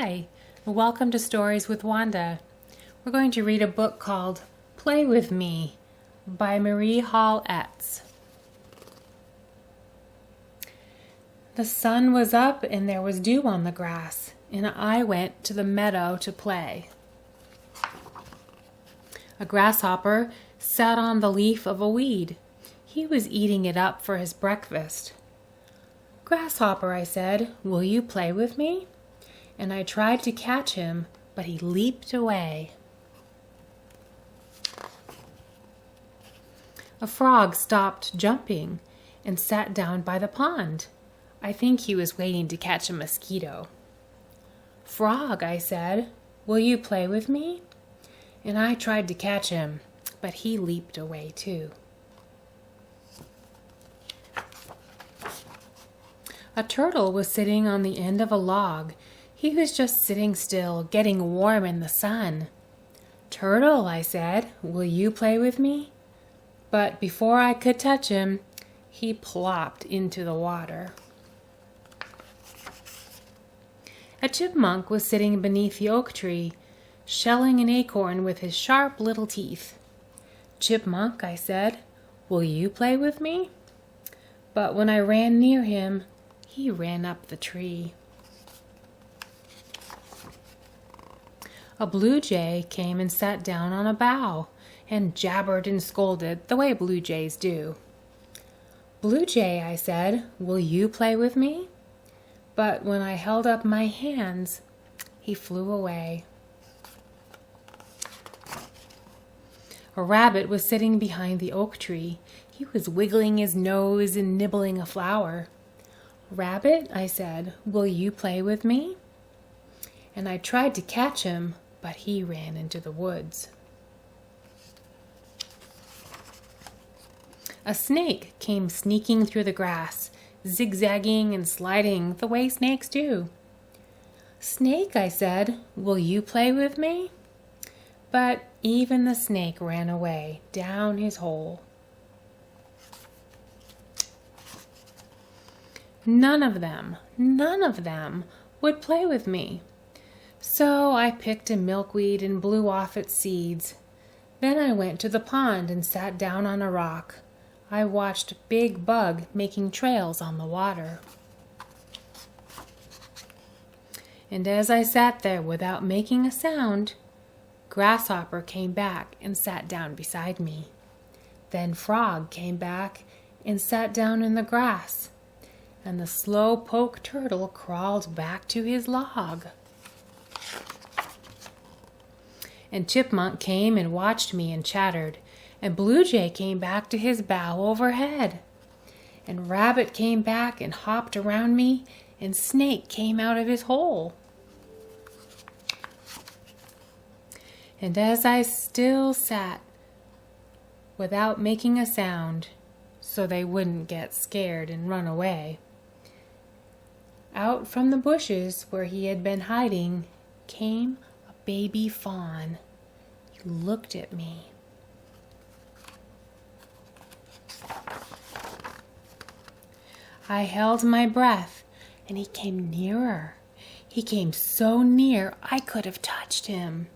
Hi, and welcome to Stories with Wanda. We're going to read a book called Play With Me by Marie Hall Ets. The sun was up and there was dew on the grass, and I went to the meadow to play. A grasshopper sat on the leaf of a weed. He was eating it up for his breakfast. "Grasshopper," I said, "will you play with me?" And I tried to catch him, but he leaped away. A frog stopped jumping and sat down by the pond. I think he was waiting to catch a mosquito. "Frog," I said, "will you play with me?" And I tried to catch him, but he leaped away too. A turtle was sitting on the end of a log. He was just sitting still, getting warm in the sun. "Turtle," I said, "will you play with me?" But before I could touch him, he plopped into the water. A chipmunk was sitting beneath the oak tree, shelling an acorn with his sharp little teeth. "Chipmunk," I said, "will you play with me?" But when I ran near him, he ran up the tree. A blue jay came and sat down on a bough and jabbered and scolded the way blue jays do. "Blue jay," I said, "will you play with me?" But when I held up my hands, he flew away. A rabbit was sitting behind the oak tree. He was wiggling his nose and nibbling a flower. "Rabbit," I said, "will you play with me?" And I tried to catch him, but he ran into the woods. A snake came sneaking through the grass, zigzagging and sliding the way snakes do. "Snake," I said, "will you play with me?" But even the snake ran away down his hole. None of them would play with me. So I picked a milkweed and blew off its seeds. Then I went to the pond and sat down on a rock. I watched Big Bug making trails on the water. And as I sat there without making a sound, Grasshopper came back and sat down beside me. Then Frog came back and sat down in the grass. And the slow-poke turtle crawled back to his log. And Chipmunk came and watched me and chattered, and Blue Jay came back to his bough overhead. And Rabbit came back and hopped around me, and Snake came out of his hole. And as I still sat without making a sound, so they wouldn't get scared and run away, out from the bushes where he had been hiding came a baby fawn. He looked at me. I held my breath, and he came nearer. He came so near I could have touched him.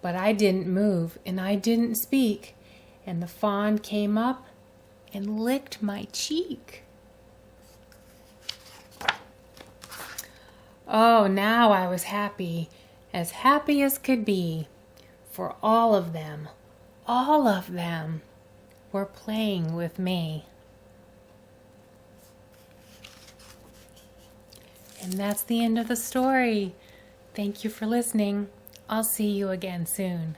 But I didn't move, and I didn't speak, and the fawn came up and licked my cheek. Oh, now I was happy as could be, for all of them were playing with me. And that's the end of the story. Thank you for listening. I'll see you again soon.